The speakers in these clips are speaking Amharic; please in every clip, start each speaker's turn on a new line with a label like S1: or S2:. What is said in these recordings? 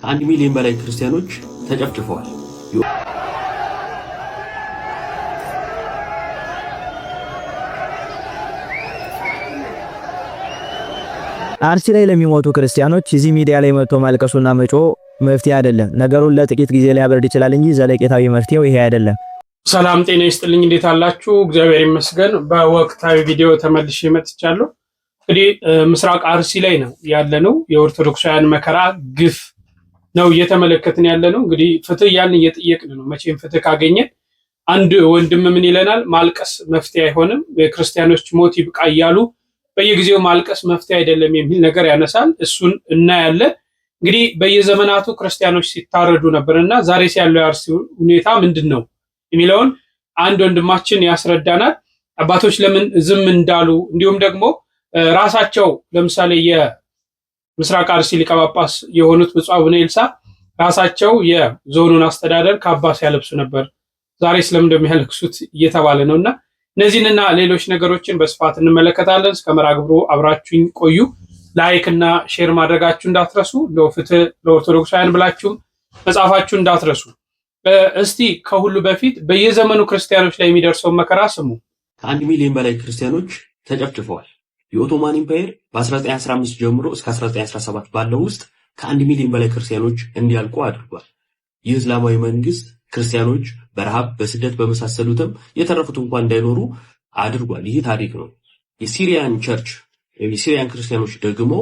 S1: ከ1 ሚሊዮን በላይ ክርስቲያኖች ተጨፍጭፈዋል።
S2: አርሲ ላይ ለሚሞቱ ክርስቲያኖች እዚህ ሚዲያ ላይ መጥቶ ማልቀሱና መጮ መፍትሄ አይደለም። ነገሩን ለጥቂት ጊዜ ሊያበርድ ይችላል እንጂ ዘለቄታዊ መፍትሄው ይሄ አይደለም።
S3: ሰላም ጤና ይስጥልኝ። እንዴት አላችሁ? እግዚአብሔር ይመስገን። በወቅታዊ ቪዲዮ ተመልሼ መጥቻለሁ። እንግዲህ ምስራቅ አርሲ ላይ ነው ያለነው። የኦርቶዶክሳውያን መከራ ግፍ ነው እየተመለከትን ያለነው። እንግዲህ ፍትህ ያን እየጠየቅን ነው። መቼም ፍትህ ካገኘን አንድ ወንድም ምን ይለናል? ማልቀስ መፍትሄ አይሆንም፣ የክርስቲያኖች ሞት ይብቃ እያሉ በየጊዜው ማልቀስ መፍትሄ አይደለም የሚል ነገር ያነሳል። እሱን እናያለን። እንግዲህ በየዘመናቱ ክርስቲያኖች ሲታረዱ ነበርና ዛሬስ ያለው የአርሲ ሁኔታ ምንድን ነው የሚለውን አንድ ወንድማችን ያስረዳናል። አባቶች ለምን ዝም እንዳሉ እንዲሁም ደግሞ ራሳቸው ለምሳሌ የምስራቅ አርሲ ሊቀ ጳጳስ የሆኑት ብፁዕ አቡነ ኤልሳ ራሳቸው የዞኑን አስተዳደር ካባ ሲያለብሱ ነበር። ዛሬ ስለምን እንደሚያለቅሱት እየተባለ ነውና እነዚህንና ሌሎች ነገሮችን በስፋት እንመለከታለን። እስከ መርሐ ግብሩ አብራችሁኝ ቆዩ። ላይክ እና ሼር ማድረጋችሁ እንዳትረሱ። ለፍትህ ለኦርቶዶክሳውያን ብላችሁም መጻፋችሁ እንዳትረሱ። እስቲ ከሁሉ በፊት በየዘመኑ ክርስቲያኖች ላይ የሚደርሰው መከራ ስሙ።
S1: ከ1 ሚሊዮን በላይ ክርስቲያኖች ተጨፍጭፈዋል። የኦቶማን ኢምፓየር በ1915 ጀምሮ እስከ 1917 ባለው ውስጥ ከ1 ሚሊዮን በላይ ክርስቲያኖች እንዲያልቁ አድርጓል። ይህ እስላማዊ መንግስት ክርስቲያኖች በረሃብ በስደት በመሳሰሉትም የተረፉት እንኳን እንዳይኖሩ አድርጓል። ይህ ታሪክ ነው። የሲሪያን ቸርች የሲሪያን ክርስቲያኖች ደግሞ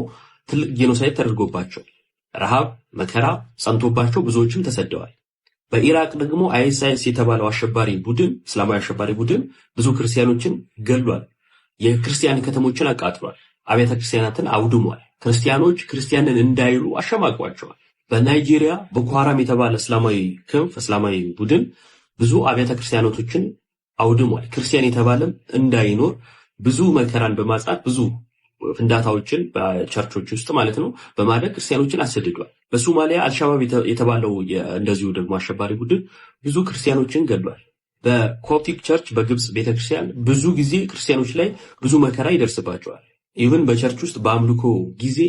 S1: ትልቅ ጄኖሳይድ ተደርጎባቸዋል። ረሃብ መከራ ጸንቶባቸው ብዙዎችም ተሰደዋል። በኢራቅ ደግሞ አይኤስአይኤስ የተባለው አሸባሪ ቡድን እስላማዊ አሸባሪ ቡድን ብዙ ክርስቲያኖችን ገድሏል። የክርስቲያን ከተሞችን አቃጥሏል። አብያተ ክርስቲያናትን አውድሟል። ክርስቲያኖች ክርስቲያንን እንዳይሉ አሸማቋቸዋል። በናይጄሪያ ቦኮ ሃራም የተባለ እስላማዊ ክንፍ እስላማዊ ቡድን ብዙ አብያተ ክርስቲያናቶችን አውድሟል። ክርስቲያን የተባለም እንዳይኖር ብዙ መከራን በማጽናት ብዙ ፍንዳታዎችን በቸርቾች ውስጥ ማለት ነው በማድረግ ክርስቲያኖችን አሰድዷል። በሶማሊያ አልሻባብ የተባለው እንደዚሁ ደግሞ አሸባሪ ቡድን ብዙ ክርስቲያኖችን ገድሏል። በኮፕቲክ ቸርች በግብጽ ቤተክርስቲያን ብዙ ጊዜ ክርስቲያኖች ላይ ብዙ መከራ ይደርስባቸዋል። ኢቭን በቸርች ውስጥ በአምልኮ ጊዜ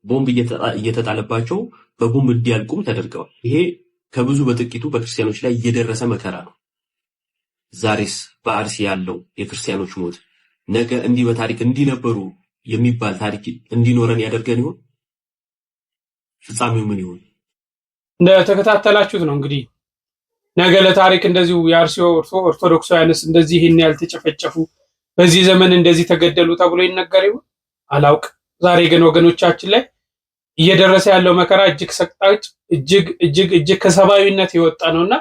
S1: ቦምብ እየተጣለባቸው በቦምብ እንዲያልቁም ተደርገዋል። ይሄ ከብዙ በጥቂቱ በክርስቲያኖች ላይ እየደረሰ መከራ ነው። ዛሬስ በአርሲ ያለው የክርስቲያኖች ሞት ነገ እንዲህ በታሪክ እንዲነበሩ የሚባል ታሪክ እንዲኖረን ያደርገን ይሆን? ፍጻሜው ምን ይሆን?
S3: እንደተከታተላችሁት ነው እንግዲህ ነገ ለታሪክ እንደዚሁ የአርሲ ኦርቶዶክሳውያንስ እንደዚህ ይህን ያልተጨፈጨፉ በዚህ ዘመን እንደዚህ ተገደሉ ተብሎ ይነገር ይሆን? አላውቅ። ዛሬ ግን ወገኖቻችን ላይ እየደረሰ ያለው መከራ እጅግ ሰቅጣጭ እጅግ ከሰብአዊነት የወጣ ነውና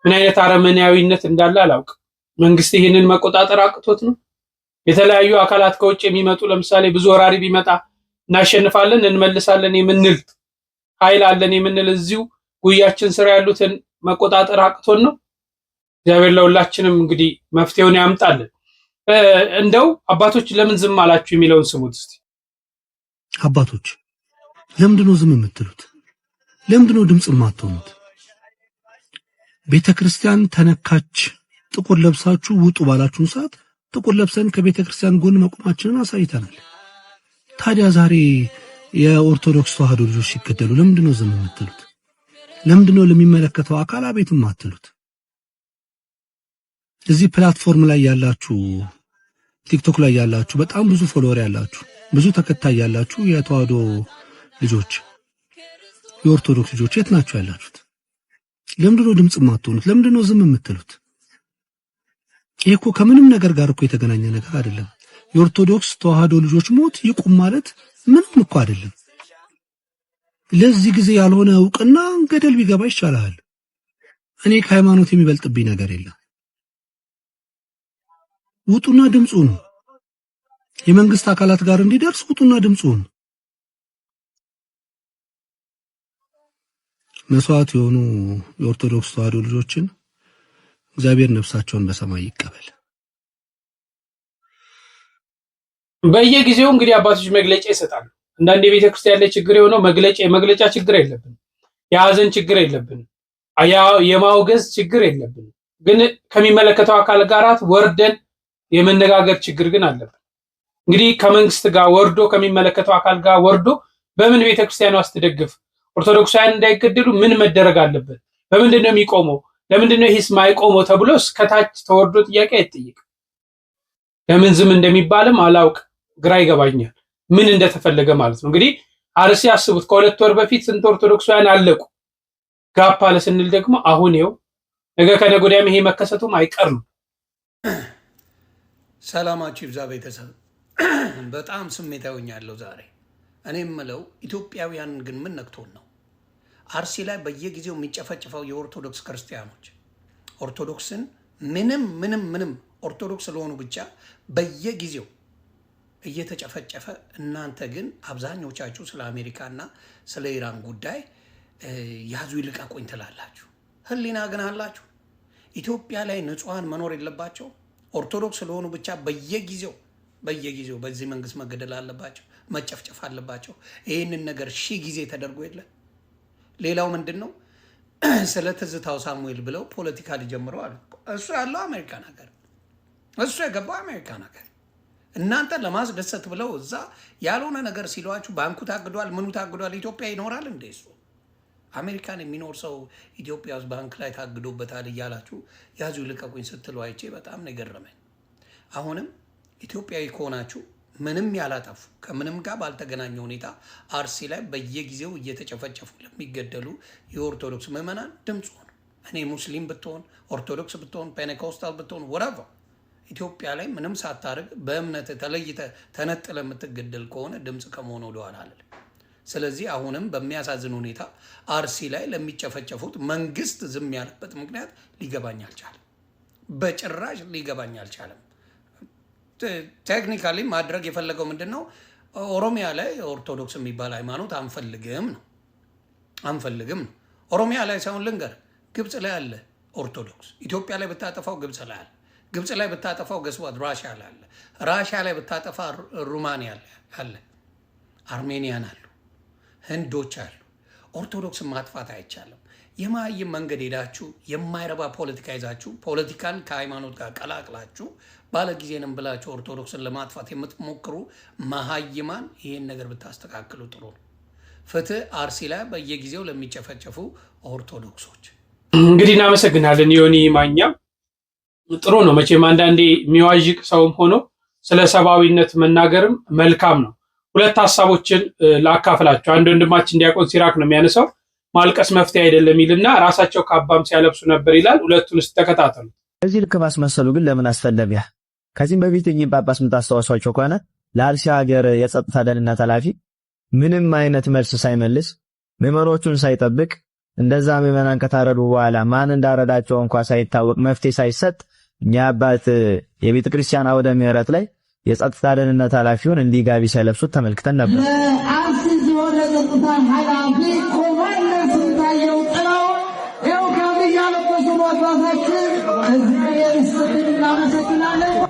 S3: ምን አይነት አረመኔያዊነት እንዳለ አላውቅ። መንግስት ይህንን መቆጣጠር አቅቶት ነው? የተለያዩ አካላት ከውጭ የሚመጡ ለምሳሌ ብዙ ወራሪ ቢመጣ እናሸንፋለን እንመልሳለን የምንል ኃይል አለን የምንል እዚሁ ጉያችን ስራ ያሉትን መቆጣጠር አቅቶን ነው? እግዚአብሔር ለሁላችንም እንግዲህ መፍትሄውን ያምጣልን። እንደው አባቶች ለምን ዝም አላችሁ የሚለውን ስሙት እስቲ።
S4: አባቶች ለምንድነው ዝም የምትሉት? ለምንድነው ድምጽ የማትሆኑት? ቤተክርስቲያን ተነካች ጥቁር ለብሳችሁ ውጡ ባላችሁን ሰዓት ጥቁር ለብሰን ከቤተክርስቲያን ጎን መቆማችንን አሳይተናል። ታዲያ ዛሬ የኦርቶዶክስ ተዋህዶ ልጆች ሲገደሉ ለምንድነው ዝም የምትሉት? ለምንድነው ለሚመለከተው አካል አቤት የማትሉት? እዚህ ፕላትፎርም ላይ ያላችሁ ቲክቶክ ላይ ያላችሁ በጣም ብዙ ፎሎወር ያላችሁ ብዙ ተከታይ ያላችሁ የተዋህዶ ልጆች የኦርቶዶክስ ልጆች የት ናችሁ ያላችሁት? ለምንድነው ድምጽ የማትሆኑት? ለምንድነው ዝም የምትሉት? ይሄ እኮ ከምንም ነገር ጋር እኮ የተገናኘ ነገር አይደለም። የኦርቶዶክስ ተዋህዶ ልጆች ሞት ይቁም ማለት ምንም እኮ አይደለም። ለዚህ ጊዜ ያልሆነ ዕውቅና ገደል ቢገባ ይቻላል። እኔ ከሃይማኖት የሚበልጥብኝ ነገር የለም። ውጡና ድምጹን የመንግስት አካላት ጋር እንዲደርስ ውጡና ድምጹን መስዋዕት የሆኑ የኦርቶዶክስ ተዋህዶ ልጆችን እግዚአብሔር ነፍሳቸውን በሰማይ ይቀበል።
S3: በየጊዜው እንግዲህ አባቶች መግለጫ ይሰጣሉ። አንዳንድ የቤተክርስቲያን ላይ ችግር የሆነው የመግለጫ ችግር የለብንም፣ የሐዘን ችግር የለብንም፣ የማውገዝ ችግር የለብንም። ግን ከሚመለከተው አካል ጋር ወርደን የመነጋገር ችግር ግን አለብን። እንግዲህ ከመንግስት ጋር ወርዶ ከሚመለከተው አካል ጋር ወርዶ በምን ቤተክርስቲያኗ አስተደግፍ ኦርቶዶክሳውያን እንዳይገደሉ ምን መደረግ አለበት? በምንድን ነው የሚቆመው? ለምንድን ነው ይሄስ ማይቆመው ተብሎ እስከታች ተወርዶ ጥያቄ አይጠይቅም። ለምን ዝም እንደሚባልም አላውቅ፣ ግራ ይገባኛል። ምን እንደተፈለገ ማለት ነው። እንግዲህ አርሲ አስቡት፣ ከሁለት ወር በፊት ስንት ኦርቶዶክሳውያን አለቁ። ጋፕ አለ ስንል ደግሞ አሁን ይኸው ነገ ከነገ ወዲያም ይሄ መከሰቱም አይቀርም።
S5: ሰላማችሁ ይብዛ ቤተሰብ። በጣም ስሜታዊ ሆኛለሁ ዛሬ። እኔ የምለው ኢትዮጵያውያን ግን ምን ነክቶን ነው? አርሲ ላይ በየጊዜው የሚጨፈጭፈው የኦርቶዶክስ ክርስቲያኖች ኦርቶዶክስን ምንም ኦርቶዶክስ ስለሆኑ ብቻ በየጊዜው እየተጨፈጨፈ፣ እናንተ ግን አብዛኞቻችሁ ስለ አሜሪካና ስለ ኢራን ጉዳይ ያዙ ይልቀቁኝ ትላላችሁ። ህሊና ግን አላችሁ? ኢትዮጵያ ላይ ንጹሐን መኖር የለባቸው? ኦርቶዶክስ ስለሆኑ ብቻ በየጊዜው በዚህ መንግስት መገደል አለባቸው፣ መጨፍጨፍ አለባቸው? ይህንን ነገር 1000 ጊዜ ተደርጎ የለ? ሌላው ምንድን ነው? ስለ ትዝታው ሳሙኤል ብለው ፖለቲካ ሊጀምረው አሉ። እሱ ያለው አሜሪካን ሀገር፣ እሱ የገባው አሜሪካን ሀገር። እናንተ ለማስደሰት ብለው እዛ ያልሆነ ነገር ሲሏችሁ ባንኩ ታግዷል፣ ምኑ ታግዷል፣ ኢትዮጵያ ይኖራል እንደ እሱ? አሜሪካን የሚኖር ሰው ኢትዮጵያ ውስጥ ባንክ ላይ ታግዶበታል እያላችሁ ያዙ ልቀቁኝ ስትሉ አይቼ በጣም ነው የገረመኝ። አሁንም ኢትዮጵያዊ ከሆናችሁ ምንም ያላጠፉ ከምንም ጋር ባልተገናኘ ሁኔታ አርሲ ላይ በየጊዜው እየተጨፈጨፉ ለሚገደሉ የኦርቶዶክስ ምዕመናን ድምፅ ሆኑ። እኔ ሙስሊም ብትሆን፣ ኦርቶዶክስ ብትሆን፣ ፔኔኮስታል ብትሆን ወረቫ ኢትዮጵያ ላይ ምንም ሳታርግ በእምነት ተለይተ ተነጥለ የምትገደል ከሆነ ድምፅ ከመሆን ወደኋላ አልልም። ስለዚህ አሁንም በሚያሳዝን ሁኔታ አርሲ ላይ ለሚጨፈጨፉት መንግስት ዝም ያለበት ምክንያት ሊገባኝ አልቻለም። በጭራሽ ሊገባኝ አልቻለም። ቴክኒካሊ ማድረግ የፈለገው ምንድን ነው? ኦሮሚያ ላይ ኦርቶዶክስ የሚባል ሃይማኖት አንፈልግም ነው። ኦሮሚያ ላይ ሳይሆን ልንገር፣ ግብፅ ላይ አለ ኦርቶዶክስ። ኢትዮጵያ ላይ ብታጠፋው ግብፅ ላይ አለ። ግብፅ ላይ ብታጠፋው ገስዋት ራሽያ ላይ አለ። ራሽያ ላይ ብታጠፋ ሩማንያ አለ። አርሜኒያን አሉ፣ ህንዶች አሉ። ኦርቶዶክስን ማጥፋት አይቻልም። የማይም መንገድ ሄዳችሁ የማይረባ ፖለቲካ ይዛችሁ ፖለቲካን ከሃይማኖት ጋር ቀላቅላችሁ ባለጊዜንም ብላችሁ ኦርቶዶክስን ለማጥፋት የምትሞክሩ መሀይማን ይህን ነገር ብታስተካክሉ ጥሩ ነው። ፍትህ አርሲ ላይ በየጊዜው ለሚጨፈጨፉ ኦርቶዶክሶች።
S3: እንግዲህ እናመሰግናለን ዮኒ ማኛ። ጥሩ ነው መቼም አንዳንዴ የሚዋዥቅ ሰውም ሆኖ ስለ ሰብአዊነት መናገርም መልካም ነው። ሁለት ሀሳቦችን ላካፍላችሁ። አንድ ወንድማችን ዲያቆን ሲራክ ነው የሚያነሳው፣ ማልቀስ መፍትሄ አይደለም ይልና ራሳቸው ካባም ሲያለብሱ ነበር ይላል። ሁለቱን ተከታተሉ።
S2: እዚህ ልክ ማስመሰሉ ግን ለምን አስፈለገ? ከዚህም በፊት እኚህ ጳጳስ የምታስታውሷቸው ከሆነ ለአርሲ ሀገር የጸጥታ ደህንነት ኃላፊ ምንም አይነት መልስ ሳይመልስ ምዕመኖቹን ሳይጠብቅ እንደዛ ምዕመናን ከታረዱ በኋላ ማን እንዳረዳቸው እንኳን ሳይታወቅ መፍትሄ ሳይሰጥ እኛ አባት የቤተ ክርስቲያን አውደ ምሕረት ላይ የጸጥታ ደህንነት ኃላፊውን እንዲህ ጋቢ ሳይለብሱት ተመልክተን ነበር።
S6: አርሲ ዞን የጸጥታ ኃላፊ ኮማንደር ስንታየው ጥላው ይኸው ጋቢ ያለበሱ ማጥፋታችን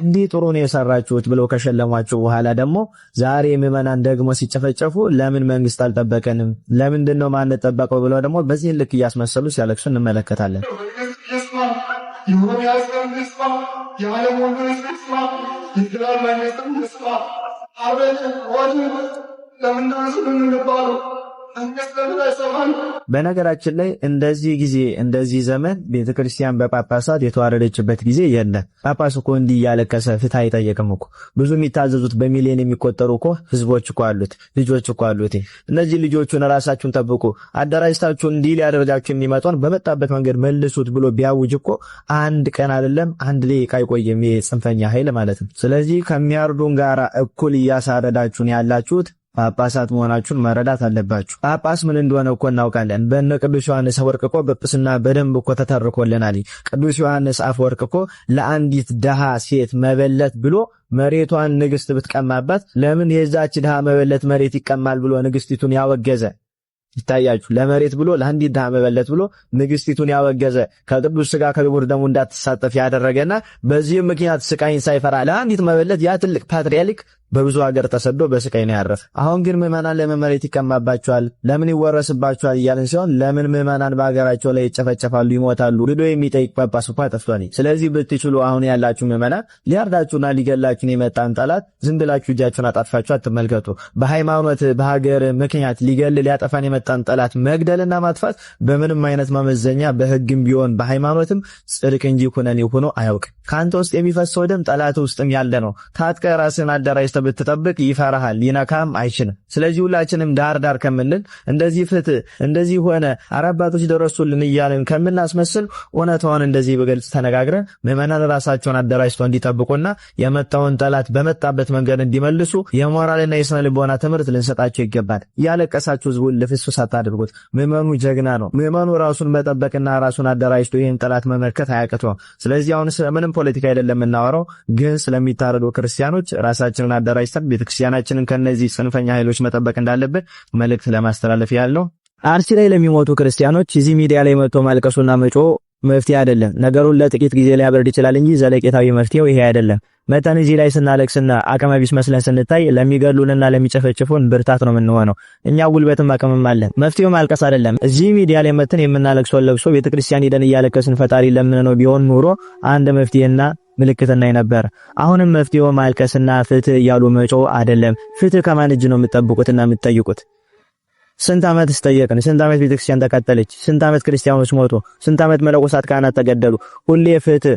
S2: እንዲህ ጥሩ ነው የሰራችሁት ብለው ከሸለሟቸው በኋላ ደግሞ ዛሬ ምዕመናን ደግሞ ሲጨፈጨፉ ለምን መንግስት አልጠበቀንም? ለምንድን ነው ማንጠበቀው? ብለው ደግሞ በዚህ ልክ እያስመሰሉ ሲያለቅሱ እንመለከታለን። በነገራችን ላይ እንደዚህ ጊዜ እንደዚህ ዘመን ቤተክርስቲያን በጳጳሳት የተዋረደችበት ጊዜ የለም። ጳጳስ እኮ እንዲህ እያለቀሰ ፍትህ አይጠየቅም እኮ። ብዙ የሚታዘዙት በሚሊዮን የሚቆጠሩ እኮ ህዝቦች እኮ አሉት፣ ልጆች እኮ አሉት። እነዚህ ልጆቹን ራሳችሁን ጠብቁ፣ አደራጅታችሁ እንዲህ ሊያደርጋችሁ የሚመጣውን በመጣበት መንገድ መልሱት ብሎ ቢያውጅ እኮ አንድ ቀን አይደለም አንድ ደቂቃ አይቆይም፣ የጽንፈኛ ኃይል ማለት ነው። ስለዚህ ከሚያርዱን ጋራ እኩል እያሳረዳችሁን ያላችሁት ጳጳሳት መሆናችሁን መረዳት አለባችሁ። ጳጳስ ምን እንደሆነ እኮ እናውቃለን። በእነ ቅዱስ ዮሐንስ አፈወርቅ እኮ ጵጵስና በደንብ እኮ ተተርኮልናል። ቅዱስ ዮሐንስ አፈወርቅ እኮ ለአንዲት ደሃ ሴት መበለት ብሎ መሬቷን ንግስት ብትቀማባት ለምን የዛች ደሃ መበለት መሬት ይቀማል ብሎ ንግስቲቱን ያወገዘ ይታያችሁ። ለመሬት ብሎ ለአንዲት ደሃ መበለት ብሎ ንግስቲቱን ያወገዘ ከቅዱስ ሥጋ ከክቡር ደሙ እንዳትሳተፍ ያደረገና በዚህም ምክንያት ስቃይን ሳይፈራ ለአንዲት መበለት ያ ትልቅ ፓትርያርክ በብዙ ሀገር ተሰዶ በስቃይ ነው ያረፈ። አሁን ግን ምዕመናን ለምን መሬት ይቀማባቸዋል፣ ለምን ይወረስባቸዋል እያልን ሲሆን ለምን ምዕመናን በሀገራቸው ላይ ይጨፈጨፋሉ፣ ይሞታሉ ብሎ የሚጠይቅ ጳጳስ እንኳን ጠፍቷል። ስለዚህ ብትችሉ አሁን ያላችሁ ምዕመናን ሊያርዳችሁና ሊገላችሁን የመጣን ጠላት ዝም ብላችሁ እጃችሁን አጣጥፋችሁ አትመልከቱ። በሃይማኖት በሀገር ምክንያት ሊገል ሊያጠፋን የመጣን ጠላት መግደልና ማጥፋት በምንም አይነት መመዘኛ በህግም ቢሆን በሃይማኖትም ጽድቅ እንጂ ኩነኔ ሆኖ አያውቅም። ካንተ ውስጥ የሚፈሰው ደም ጠላት ውስጥም ያለ ነው። ታጥቀ ራስን አደራጅተህ ብትጠብቅ ይፈራሃል፣ ሊነካም አይችልም። ስለዚህ ሁላችንም ዳር ከምንል እንደዚህ ፍትህ እንደዚህ ሆነ አራባቶች ደረሱልን እያልን ከምናስመስል እውነታውን እንደዚህ በግልጽ ተነጋግረን ምዕመናን ራሳቸውን አደራጅተው እንዲጠብቁና የመጣውን ጠላት በመጣበት መንገድ እንዲመልሱ የሞራልና የስነ ልቦና ትምህርት ልንሰጣቸው ይገባል። ያለቀሳችሁ ህዝቡን ልፍስፍስ አታድርጉት። ምዕመኑ ጀግና ነው። ምዕመኑ ራሱን መጠበቅና ራሱን አደራጅቶ ይህን ጠላት መመልከት አያቅተውም። ስለዚህ አሁን ምንም ፖለቲካ አይደለም የምናወራው፣ ግን ስለሚታረዱ ክርስቲያኖች ራሳችንን አደራጅተን ቤተክርስቲያናችንን ከነዚህ ጽንፈኛ ኃይሎች መጠበቅ እንዳለብን መልእክት ለማስተላለፍ ያለው። አርሲ ላይ ለሚሞቱ ክርስቲያኖች እዚህ ሚዲያ ላይ መጥቶ ማልቀሱና መጮ መፍትሄ አይደለም። ነገሩን ለጥቂት ጊዜ ሊያበርድ ይችላል እንጂ ዘለቄታዊ መፍትሄው ይሄ አይደለም። መተን እዚህ ላይ ስናለቅስና አቅመ ቢስ መስለን ስንታይ ለሚገሉንና ለሚጨፈጭፉን ብርታት ነው የምንሆነው። እኛ ጉልበትም አቅምም አለን። መፍትሄው ማልቀስ አይደለም። እዚህ ሚዲያ ላይ መተን የምናለቅሰው ለብሶ ቤተክርስቲያን ሄደን እያለቀስን ፈጣሪ ለምን ነው ቢሆን ኑሮ አንድ መፍትሄና ምልክትና ነበር። አሁንም መፍትሄው ማልቀስና ፍትህ እያሉ መጮህ አይደለም። ፍትህ ከማን እጅ ነው የምትጠብቁትና የምትጠይቁት? ስንት ዓመት ተጠየቅን? ስንት ዓመት ቤተክርስቲያን ተቃጠለች? ስንት ዓመት ክርስቲያኖች ሞቱ? ስንት ዓመት መለኮሳት ካህናት ተገደሉ? ሁሌ ፍትህ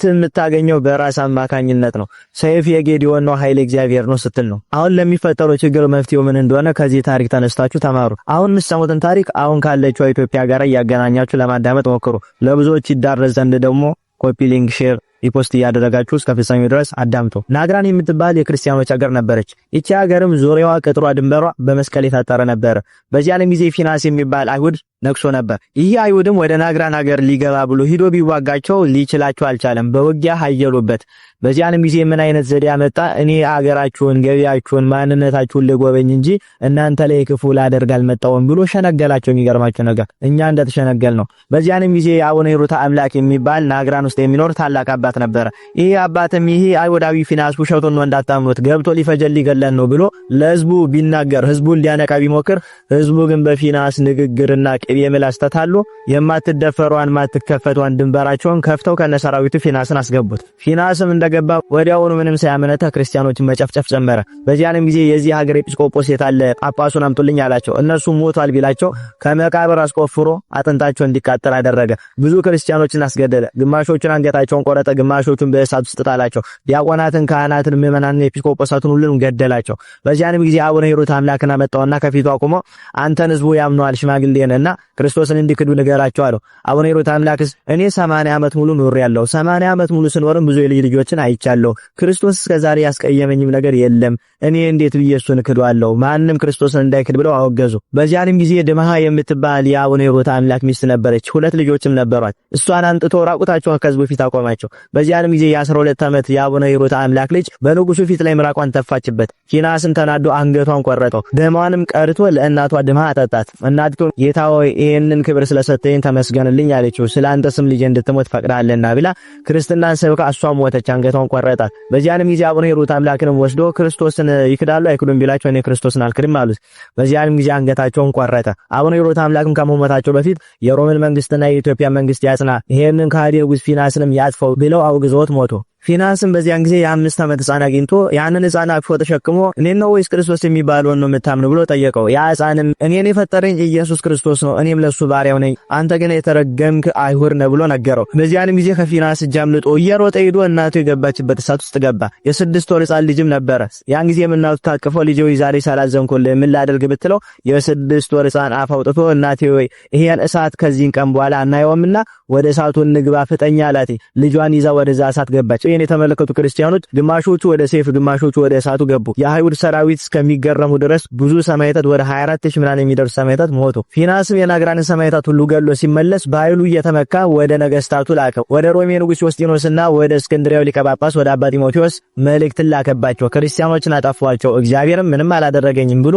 S2: የምታገኘው በራስ አማካኝነት ነው። ሰይፍ የጌዲዮን ነው፣ ኃይል እግዚአብሔር ነው ስትል ነው። አሁን ለሚፈጠረው ችግር መፍትሄው ምን እንደሆነ ከዚህ ታሪክ ተነስታችሁ ተማሩ። አሁን የምትሰሙትን ታሪክ አሁን ካለችው ኢትዮጵያ ጋር እያገናኛችሁ ለማዳመጥ ሞክሩ። ለብዙዎች ይዳረስ ዘንድ ደግሞ ኮፒ ሊንክ ሼር ሪፖስት እያደረጋችሁ እስከ ፍጻሜው ድረስ አዳምጡ። ናግራን የምትባል የክርስቲያኖች ሀገር ነበረች። ይቺ ሀገርም ዙሪያዋ ቅጥሯ ድንበሯ በመስቀል የታጠረ ነበር። በዚያንም ጊዜ ፊናስ የሚባል አይሁድ ነክሶ ነበር። ይህ አይሁድም ወደ ናግራን ሀገር ሊገባ ብሎ ሂዶ ቢዋጋቸው ሊችላቸው አልቻለም። በውጊያ ሀየሉበት። በዚያንም ጊዜ ምን አይነት ዘዴ ያመጣ? እኔ ሀገራችሁን፣ ገቢያችሁን፣ ማንነታችሁን ልጎበኝ እንጂ እናንተ ላይ ክፉ ላደርግ አልመጣሁም ብሎ ሸነገላቸው። የሚገርማቸው ነገር እኛ እንደተሸነገል ነው። በዚያንም ጊዜ አቡነ ሂሩት አምላክ የሚባል ናግራን ውስጥ የሚኖር ታላቅ አባት ነበር። ይሄ አባትም ይሄ አይሁዳዊ ፊናስ ውሸቱን ነው እንዳታምኑት ገብቶ ሊፈጀል ሊገለን ነው ብሎ ለህዝቡ ቢናገር ህዝቡን ሊያነቃ ቢሞክር ህዝቡ ግን በፊናስ ንግግርና ቅቤ ምላስ ተታሎ የማትደፈሯን ማትከፈቷን ድንበራቸውን ከፍተው ከነሰራዊቱ ፊናስን አስገቡት። ፊናስም እንደገባ ወዲያውኑ ምንም ሳያመነታ ክርስቲያኖችን መጨፍጨፍ ጀመረ። በዚያንም ጊዜ የዚህ ሀገር ኤጲስቆጶስ የታለ ጳጳሱን አምጡልኝ አላቸው። እነሱ ሞቷል ቢላቸው ከመቃብር አስቆፍሮ አጥንታቸው እንዲቃጠል አደረገ። ብዙ ክርስቲያኖችን አስገደለ። ግማሾቹን አንገታቸውን ቆረጠ፣ ግማሾቹን በእሳት ውስጥ ጣላቸው። ዲያቆናትን፣ ካህናትን፣ ምዕመናንን፣ ኤጲስቆጶሳትን ሁሉንም ገደላቸው። በዚያንም ጊዜ አቡነ ሂሩት አምላክን አመጣውና ከፊቱ አቁሞ አንተን ህዝቡ ያምነዋል ሽማግሌ ነህና ክርስቶስን እንዲክዱ ንገራቸው አለው። አቡነ ሂሩት አምላክስ እኔ 80 ዓመት ሙሉ ኖሬያለሁ። 80 ዓመት ሙሉ ስኖርም ብዙ የልጅ ልጆችን አይቻለሁ። ክርስቶስ እስከዛሬ ያስቀየመኝም ነገር የለም። እኔ እንዴት ብዬ እሱን እክደዋለሁ? ማንም ክርስቶስን እንዳይክድ ብለው አወገዙ። በዚያንም ጊዜ ድምሃ የምትባል የአቡነ ሂሩት አምላክ ሚስት ነበረች። 2 ልጆችም ነበሯት። እሷን አንጥቶ ራቁታቸውን ከህዝቡ ፊት አቆማቸው። በዚያንም ጊዜ የ12 ዓመት የአቡነ ሂሩት አምላክ ልጅ በንጉሱ ፊት ላይ ምራቋን ተፋችበት። ፊናስም ተናዶ አንገቷን ቆረጠው። ደሟንም ቀርቶ ለእናቷ ድምሃ አጠጣት። እናቲቱ ጌታ ሆይ ይሄንን ክብር ስለሰጠኝ ተመስገንልኝ አለችው። ስላንተ ስም ልጅ እንድትሞት ፈቅዳለና ብላ ክርስትናን ሰብካ እሷም ሞተች፣ አንገቷን ቆረጣት። በዚያንም ጊዜ አቡነ ሂሩት አምላክንም ወስዶ ክርስቶስን ይክዳሉ አይክዱም ቢላቸው እኔ ክርስቶስን አልክድም አሉት። በዚያንም ጊዜ አንገታቸውን ቆረጠ። አቡነ ሂሩት አምላክም ከመሞታቸው በፊት የሮምን መንግስትና የኢትዮጵያ መንግስት ያጽና፣ ይሄንን ከሃዲ ንጉስ ፊናስንም ያጥፈው ብለው አውግዘውት ሞቱ። ፊናስም በዚያን ጊዜ የ5 ዓመት ሕፃን አግኝቶ ያንን ሕፃን አቅፎ ተሸክሞ እኔን ነው ወይስ ክርስቶስ የሚባለውን ነው የምታምኑ ብሎ ጠየቀው። ያ ሕፃንም እኔን የፈጠረኝ ኢየሱስ ክርስቶስ ነው፣ እኔም ለሱ ባሪያው ነኝ፣ አንተ ግን የተረገምክ አይሁድ ነህ ብሎ ነገረው። በዚያንም ጊዜ ከፊናስ እጅ አምልጦ እየሮጠ ሄዶ እናቱ የገባችበት እሳት ውስጥ ገባ። የ6 ወር ሕፃን ልጅም ነበረ። ያን ጊዜ እናቱ ታቅፎ ልጄ ሆይ ዛሬ ሳላዘንኩልህ ምን ላደርግ ብትለው የ6 ወር ሕፃን አፍ አውጥቶ እናቴ ሆይ ይሄን እሳት ከዚህን ቀን በኋላ አናየውምና ወደ እሳቱ እንግባ ፍጠኛ አላት። ልጇን ይዛ ወደዛ እሳት ገባች። ይሄን የተመለከቱ ክርስቲያኖች ግማሾቹ ወደ ሰይፍ ግማሾቹ ወደ እሳቱ ገቡ። የአይሁድ ሰራዊት እስከሚገረሙ ድረስ ብዙ ሰማዕታት ወደ 24000 ምናምን የሚደርሱ ሰማዕታት ሞቱ። ፊናስም የናግራንን ሰማዕታት ሁሉ ገሎ ሲመለስ በኃይሉ እየተመካ ወደ ነገስታቱ ላከው። ወደ ሮሜ ንጉስ ዮስጢኖስና ወደ እስክንድርያው ሊቀ ጳጳስ ወደ አባ ጢሞቴዎስ መልእክትን ላከባቸው። ክርስቲያኖችን አጠፏቸው፣ እግዚአብሔርም ምንም አላደረገኝም ብሎ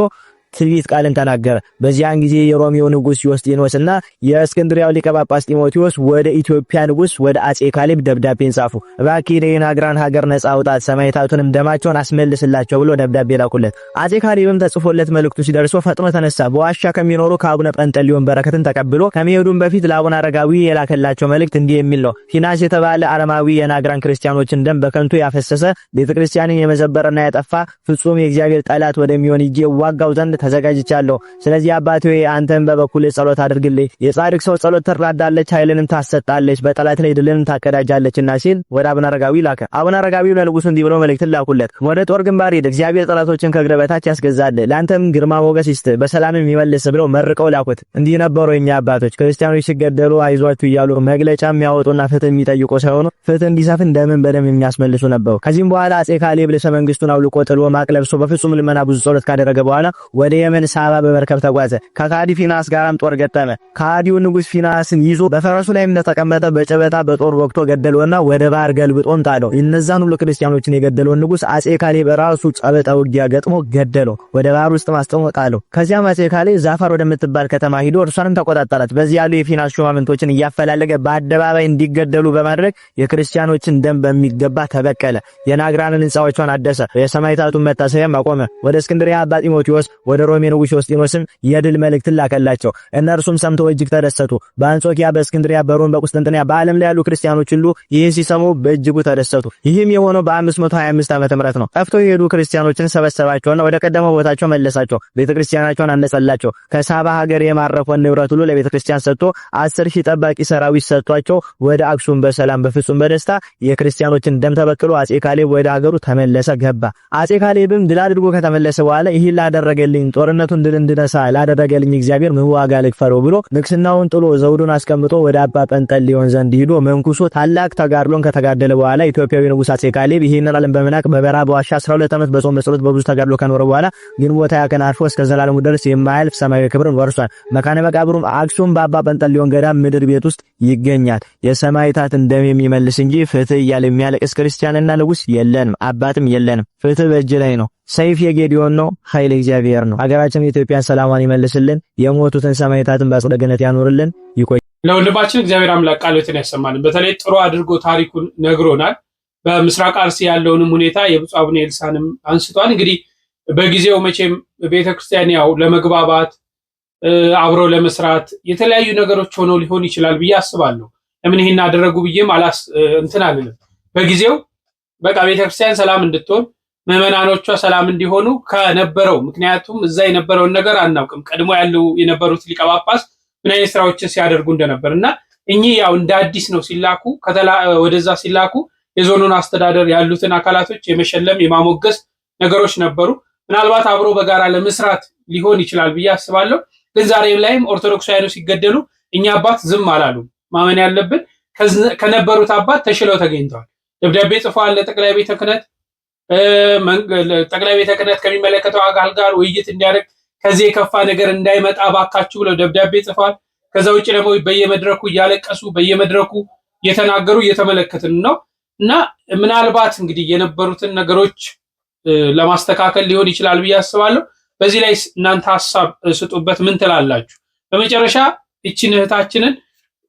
S2: ትንቢት ቃልን ተናገረ። በዚያን ጊዜ የሮሜው ንጉስ ዮስጢኖስና የእስክንድሪያው ሊቀ ጳጳስ ጢሞቴዎስ ወደ ኢትዮጵያ ንጉስ ወደ አጼ ካሌብ ደብዳቤን ጻፉ። እባክህ የናግራን ሀገር ነጻ አውጣት፣ ሰማዕታቱንም ደማቸውን አስመልስላቸው ብሎ ደብዳቤ ላኩለት። አጼ ካሌብም ተጽፎለት መልእክቱ ሲደርሰው ፈጥኖ ተነሳ። በዋሻ ከሚኖሩ ከአቡነ ጰንጠሌዎን በረከትን ተቀብሎ ከመሄዱም በፊት ለአቡነ አረጋዊ የላከላቸው መልእክት እንዲህ የሚል ነው። ፊናስ የተባለ አረማዊ የናግራን ክርስቲያኖችን ደም በከንቱ ያፈሰሰ ቤተክርስቲያንን የመዘበረና ያጠፋ ፍጹም የእግዚአብሔር ጠላት ወደሚሆን እጄ ዋጋው ዘንድ ተዘጋጅቻለሁ። ስለዚህ አባቴ አንተም በበኩል ጸሎት አድርግልኝ። የጻድቅ ሰው ጸሎት ትራዳለች፣ ኃይልንም ታሰጣለች፣ በጠላት ላይ ድልን ታቀዳጃለችና ሲል ወደ አቡነ አረጋዊ ላከ። አቡነ አረጋዊ ለንጉሱ እንዲህ ብሎ መልእክት ላኩለት። ወደ ጦር ግንባር ሂድ፣ እግዚአብሔር ጠላቶችን ከእግር በታች ያስገዛል፣ ለአንተም ግርማ ሞገስ ይስጥ፣ በሰላምም ይመልስ ብለው መርቀው ላኩት። እንዲህ ነበሩ የኛ አባቶች ክርስቲያኖች ሲገደሉ አይዟችሁ እያሉ መግለጫ የሚያወጡና ፍትህ የሚጠይቁ ሳይሆኑ ፍትህ እንዲሰፍን ደምን በደም የሚያስመልሱ ነበሩ። ከዚህም በኋላ አጼ ካሌብ ልብሰ መንግስቱን አውልቆ ጥሎ ማቅ ለብሶ በፍጹም ልመና ብዙ ጸሎት ካደረገ በኋላ ወደ የመን ሳባ በመርከብ ተጓዘ። ከካዲ ፊናስ ጋራም ጦር ገጠመ። ካዲው ንጉስ ፊናስን ይዞ በፈረሱ ላይ እንደተቀመጠ በጨበጣ በጦር ወቅቶ ገደለውና ወደ ባህር ገልብጦም ጣለው። እነዛን ሁሉ ክርስቲያኖችን የገደለውን ንጉስ አጼ ካሌብ ራሱ ጨበጣ ውጊያ ገጥሞ ገደለው፣ ወደ ባህር ውስጥ ማስጠመቃለው። ከዚያም አጼ ካሌብ ዛፋር ወደምትባል ከተማ ሂዶ እርሷንም ተቆጣጣላት። በዚህ ያሉ የፊናስ ሹማምንቶችን እያፈላለገ በአደባባይ እንዲገደሉ በማድረግ የክርስቲያኖችን ደም በሚገባ ተበቀለ። የናግራንን ሕንጻዎቿን አደሰ። የሰማዕታቱን መታሰቢያም አቆመ። ወደ እስክንድርያ አባ ጢሞቴዎስ ወደ ሮሜ ንጉስ ዮስጢኖስም የድል መልእክት ላከላቸው። እነርሱም ሰምተው እጅግ ተደሰቱ። በአንጾኪያ፣ በእስክንድርያ፣ በሮም፣ በቁስጥንጥንያ በዓለም ላይ ያሉ ክርስቲያኖች ሁሉ ይህን ሲሰሙ በእጅጉ ተደሰቱ። ይህም የሆነው በ525 ዓመተ ምህረት ነው። ጠፍተው የሄዱ ክርስቲያኖችን ሰበሰባቸውና ወደ ቀደመው ቦታቸው መለሳቸው። ቤተክርስቲያናቸውን አነጸላቸው። ከሳባ ሀገር የማረፈውን ንብረት ሁሉ ለቤተክርስቲያን ሰጥቶ 10,000 ጠባቂ ሰራዊት ሰጥቷቸው ወደ አክሱም በሰላም በፍጹም በደስታ የክርስቲያኖችን ደም ተበክሎ አጼ ካሌብ ወደ ሀገሩ ተመለሰ ገባ። አጼ ካሌብም ድል አድርጎ ከተመለሰ በኋላ ይህን ላደረገልኝ ጦርነቱን ድል እንድነሳ ላደረገልኝ እግዚአብሔር ምን ዋጋ ልክፈለው ብሎ ንግስናውን ጥሎ ዘውዱን አስቀምጦ ወደ አባ ጰንጠሌዎን ዘንድ ሂዶ መንኩሶ ታላቅ ተጋድሎን ከተጋደለ በኋላ ኢትዮጵያዊ ንጉስ አጼ ካሌብ ይህንን ዓለም በመናቅ በበረሃ በዋሻ 12 ዓመት በጾም በጸሎት በብዙ ተጋድሎ ከኖረ በኋላ ግንቦት 20 ቀን አርፎ እስከ ዘላለሙ ድረስ የማያልፍ ሰማያዊ ክብርን ወርሷል። መካነ መቃብሩም አክሱም በአባ ጰንጠሌዎን ገዳም ምድር ቤት ውስጥ ይገኛል። የሰማዕታትን ደም የሚመልስ እንጂ ፍትህ እያለ የሚያለቅስ ክርስቲያንና ንጉስ የለንም፣ አባትም የለንም። ፍትህ በእጅ ላይ ነው። ሰይፍ የጌዲዮን ነው፣ ኃይል እግዚአብሔር ነው። ሀገራችን ኢትዮጵያን ሰላሟን ይመልስልን፣ የሞቱትን ሰማዕታትን በአጸደ ገነት ያኖርልን። ይቆይ።
S3: ለወንድማችን እግዚአብሔር አምላክ ቃሎትን ያሰማልን። በተለይ ጥሩ አድርጎ ታሪኩን ነግሮናል። በምስራቅ አርሲ ያለውንም ሁኔታ የብፁዕ አቡነ ኤልሳንም አንስቷል። እንግዲህ በጊዜው መቼም ቤተክርስቲያን ያው ለመግባባት አብሮ ለመስራት የተለያዩ ነገሮች ሆኖ ሊሆን ይችላል ብዬ አስባለሁ። ለምን ይሄን አደረጉ ብዬም እንትን አልልም። በጊዜው በቃ ቤተክርስቲያን ሰላም እንድትሆን ምዕመናኖቿ ሰላም እንዲሆኑ ከነበረው ምክንያቱም እዛ የነበረውን ነገር አናውቅም። ቀድሞ የነበሩት ሊቀ ጳጳስ ምን አይነት ስራዎችን ሲያደርጉ እንደነበር እና እኚህ ያው እንደ አዲስ ነው ሲላኩ ወደዛ ሲላኩ የዞኑን አስተዳደር ያሉትን አካላቶች የመሸለም የማሞገስ ነገሮች ነበሩ። ምናልባት አብሮ በጋራ ለመስራት ሊሆን ይችላል ብዬ አስባለሁ። ግን ዛሬም ላይም ኦርቶዶክሳውያኑ ሲገደሉ እኛ አባት ዝም አላሉ። ማመን ያለብን ከነበሩት አባት ተሽለው ተገኝተዋል። ደብዳቤ ጽፈዋል ለጠቅላይ ቤተ ክህነት። ጠቅላይ ቤተ ክህነት ከሚመለከተው አካል ጋር ውይይት እንዲያደርግ ከዚህ የከፋ ነገር እንዳይመጣ ባካችሁ ብለው ደብዳቤ ጽፈዋል። ከዛ ውጭ ደግሞ በየመድረኩ እያለቀሱ በየመድረኩ እየተናገሩ እየተመለከትን ነው እና ምናልባት እንግዲህ የነበሩትን ነገሮች ለማስተካከል ሊሆን ይችላል ብዬ አስባለሁ። በዚህ ላይ እናንተ ሐሳብ ስጡበት። ምን ትላላችሁ? በመጨረሻ እቺን እህታችንን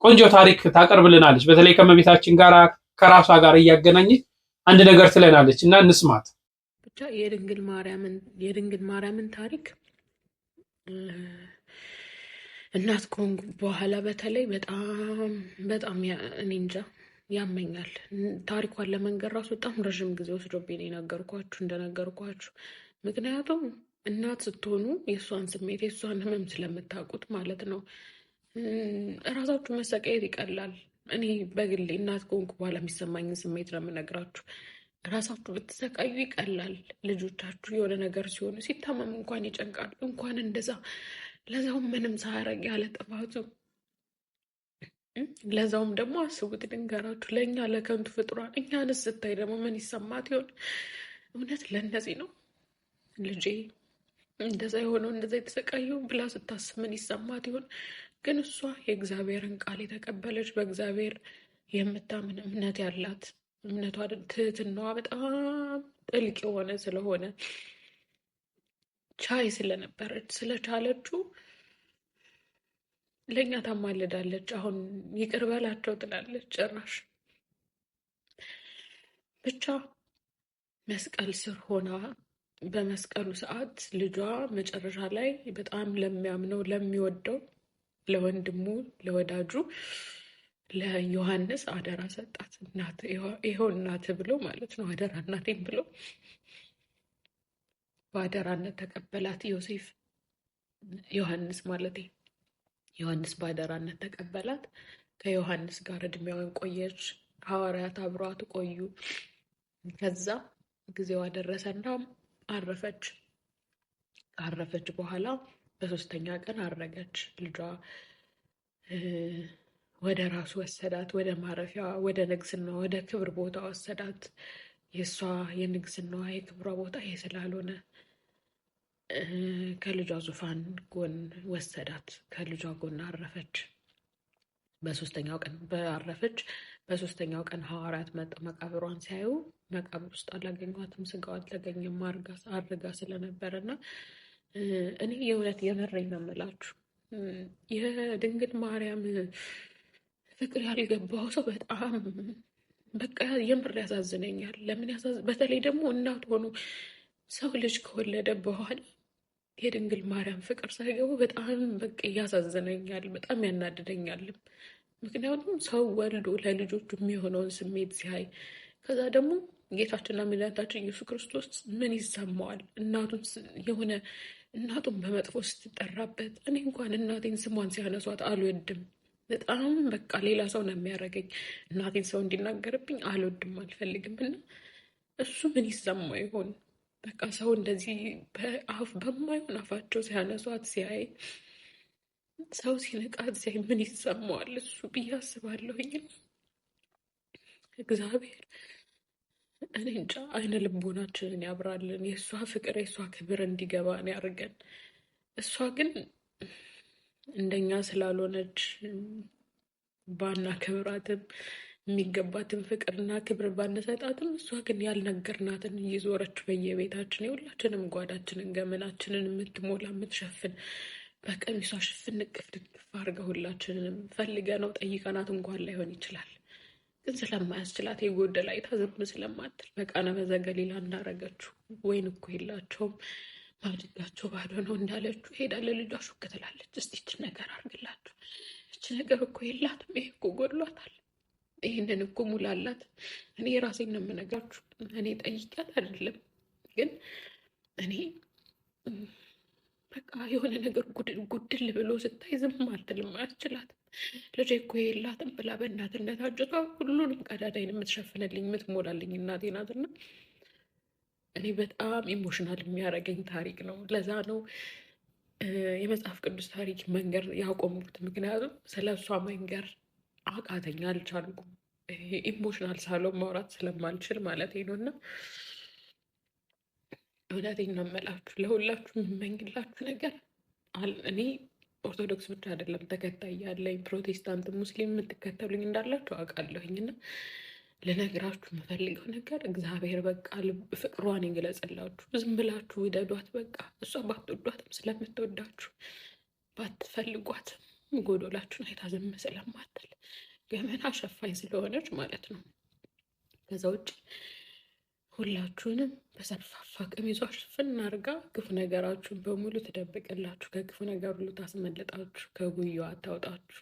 S3: ቆንጆ ታሪክ ታቀርብልናለች። በተለይ ከመቤታችን ጋር ከራሷ ጋር እያገናኘች አንድ ነገር ትለናለች እና እንስማት።
S7: ብቻ የድንግል ማርያምን ታሪክ እናት ከሆንኩ በኋላ በተለይ በጣም እኔ እንጃ ያመኛል። ታሪኳን ለመንገር ራሱ በጣም ረዥም ጊዜ ወስዶብኝ እንደነገርኳችሁ። ምክንያቱም እናት ስትሆኑ የእሷን ስሜት የእሷን ህመም ስለምታውቁት ማለት ነው። እራሳችሁ መሰቃየት ይቀላል። እኔ በግሌ እናት ከሆንኩ በኋላ የሚሰማኝን ስሜት ነው የምነግራችሁ። ራሳችሁ ብትሰቃዩ ይቀላል። ልጆቻችሁ የሆነ ነገር ሲሆኑ ሲታመም እንኳን ይጨንቃል። እንኳን እንደዛ ለዛውም ምንም ሳያረግ ያለ ጥፋቱ። ለዛውም ደግሞ አስቡት ልንገራችሁ፣ ለእኛ ለከንቱ ፍጥሯን እኛንስ ስታይ ደግሞ ምን ይሰማት ይሆን? እውነት ለእነዚህ ነው ልጄ እንደዛ የሆነው እንደዛ የተሰቃየው ብላ ስታስብ ምን ይሰማት ይሆን? ግን እሷ የእግዚአብሔርን ቃል የተቀበለች በእግዚአብሔር የምታምን እምነት ያላት እምነቷ ትህትናዋ በጣም ጥልቅ የሆነ ስለሆነ ቻይ ስለነበረች ስለቻለችው ለኛ ታማልዳለች። አሁን ይቅር በላቸው ትላለች ጭራሽ። ብቻ መስቀል ስር ሆና በመስቀሉ ሰዓት ልጇ መጨረሻ ላይ በጣም ለሚያምነው ለሚወደው ለወንድሙ ለወዳጁ ለዮሐንስ አደራ ሰጣት። እናት ይኸው እናት ብሎ ማለት ነው፣ አደራ እናቴን ብሎ በአደራነት ተቀበላት። ዮሐንስ ማለት ዮሐንስ በአደራነት ተቀበላት። ከዮሐንስ ጋር እድሜዋን ቆየች። ሐዋርያት አብሯት ቆዩ። ከዛ ጊዜዋ ደረሰና አረፈች። ካረፈች በኋላ በሶስተኛ ቀን አረገች። ልጇ ወደ ራሱ ወሰዳት፣ ወደ ማረፊያ፣ ወደ ንግስና፣ ወደ ክብር ቦታ ወሰዳት። የእሷ የንግስናዋ የክብሯ ቦታ ይሄ ስላልሆነ ከልጇ ዙፋን ጎን ወሰዳት። ከልጇ ጎን አረፈች። በሶስተኛው ቀን በሶስተኛው ቀን ሐዋርያት መጥተው መቃብሯን ሲያዩ መቃብር ውስጥ አላገኟትም፣ ስጋዋ አልተገኘም፣ አርጋ ስለነበረና እኔ የእውነት የመረኝ ነው የምላችሁ የድንግል ማርያም ፍቅር ያልገባው ሰው በጣም በቃ የምር ያሳዝነኛል። ለምን በተለይ ደግሞ እናት ሆኖ ሰው ልጅ ከወለደ በኋላ የድንግል ማርያም ፍቅር ሳይገቡ በጣም በቃ ያሳዝነኛል፣ በጣም ያናድደኛልም። ምክንያቱም ሰው ወልዶ ለልጆቹ የሚሆነውን ስሜት ሲያይ ከዛ ደግሞ ጌታችንና መድኃኒታችን ኢየሱስ ክርስቶስ ምን ይሰማዋል? እናቱን በመጥፎ ስትጠራበት፣ እኔ እንኳን እናቴን ስሟን ሲያነሷት አልወድም። በጣም በቃ ሌላ ሰው ነው የሚያደርገኝ። እናቴን ሰው እንዲናገርብኝ አልወድም፣ አልፈልግም። እና እሱ ምን ይሰማው ይሆን? በቃ ሰው እንደዚህ በማይሆን አፋቸው ሲያነሷት ሲያይ፣ ሰው ሲንቃት ሲያይ ምን ይሰማዋል እሱ ብዬ አስባለሁኝ። እግዚአብሔር እኔ እንጃ አይነ ልቦናችንን ያብራልን። የእሷ ፍቅር የእሷ ክብር እንዲገባን ያርገን። እሷ ግን እንደኛ ስላልሆነች ባና ክብራትም የሚገባትን ፍቅርና ክብር ባንሰጣትም፣ እሷ ግን ያልነገርናትን እየዞረች በየቤታችን የሁላችንም ጓዳችንን ገመናችንን የምትሞላ የምትሸፍን በቀሚሷ ሽፍን ንቅፍ ድግፍ አድርጋ ሁላችንንም ፈልገ ነው ጠይቀናት እንኳን ላይሆን ይችላል፣ ግን ስለማያስችላት የጎደል አይታ ዝም ስለማትል በቃና በዘገሊላ እንዳረገችው ወይን እኮ የላቸውም ማድጋቸው ባዶ ነው እንዳለችው ሄዳ ለልጇ ሹክ ትላለች። እስቲ ይህችን ነገር አርግላችሁ፣ ይህች ነገር እኮ የላትም፣ ይሄ እኮ ጎድሏታል፣ ይህንን እኮ ሙላላት። እኔ የራሴን ነው የምነግራችሁ። እኔ ጠይቂያት አይደለም፣ ግን እኔ በቃ የሆነ ነገር ጉድል ብሎ ስታይ ዝም አትልም፣ አያስችላትም። ልጄ እኮ የላትም ብላ በእናትነት አጭቷ ሁሉንም ቀዳዳይን የምትሸፍንልኝ የምትሞላልኝ እናቴ ናትና እኔ በጣም ኢሞሽናል የሚያደርገኝ ታሪክ ነው። ለዛ ነው የመጽሐፍ ቅዱስ ታሪክ መንገር ያቆምኩት። ምክንያቱም ስለ እሷ መንገር አቃተኛ፣ አልቻልኩም። ኢሞሽናል ሳለው ማውራት ስለማልችል ማለት ነው። እና እውነቴን ነው የምላችሁ፣ ለሁላችሁ የምመኝላችሁ ነገር እኔ ኦርቶዶክስ ብቻ አይደለም ተከታይ ያለኝ፣ ፕሮቴስታንት፣ ሙስሊም የምትከተሉኝ እንዳላችሁ አውቃለሁኝና ልነግራችሁ የምፈልገው ነገር እግዚአብሔር በቃ ፍቅሯን ይግለጽላችሁ። ዝም ብላችሁ ውደዷት። በቃ እሷ ባትወዷትም ስለምትወዳችሁ፣ ባትፈልጓትም ጎዶላችሁን አይታ ዝም ስለማትል ገመና ሸፋኝ ስለሆነች ማለት ነው። ከዛ ውጭ ሁላችሁንም በሰፋፋ ቀሚሷ ሽፍን አድርጋ ክፉ ነገራችሁን በሙሉ ትደብቅላችሁ፣ ከክፉ ነገር ሁሉ ታስመልጣችሁ፣ ከጉያዋ አታውጣችሁ።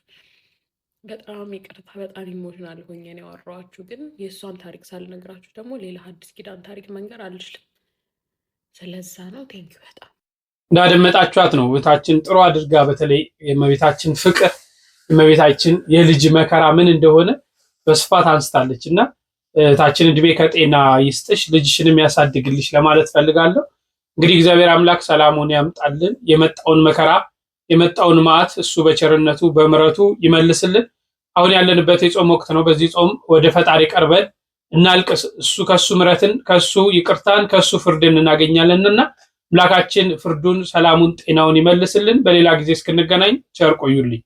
S7: በጣም ይቅርታ፣ በጣም ኢሞሽናል ሆኜ ነው ያወራኋችሁ። ግን የእሷን ታሪክ ሳልነግራችሁ ደግሞ ሌላ አዲስ ኪዳን ታሪክ መንገር አልችልም። ስለዛ ነው። ቴንኪው በጣም
S3: እንዳደመጣችኋት ነው እህታችን ጥሩ አድርጋ፣ በተለይ የእመቤታችን ፍቅር የእመቤታችን የልጅ መከራ ምን እንደሆነ በስፋት አንስታለች እና እህታችን እድሜ ከጤና ይስጥሽ፣ ልጅሽንም ያሳድግልሽ ለማለት ፈልጋለሁ። እንግዲህ እግዚአብሔር አምላክ ሰላሙን ያምጣልን፣ የመጣውን መከራ የመጣውን መዓት እሱ በቸርነቱ በምሕረቱ ይመልስልን። አሁን ያለንበት የጾም ወቅት ነው። በዚህ ጾም ወደ ፈጣሪ ቀርበን እናልቅስ። እሱ ከሱ ምሕረትን ከሱ ይቅርታን ከሱ ፍርድን እናገኛለንና አምላካችን ፍርዱን፣ ሰላሙን፣ ጤናውን ይመልስልን። በሌላ ጊዜ እስክንገናኝ ቸር ቆዩልኝ።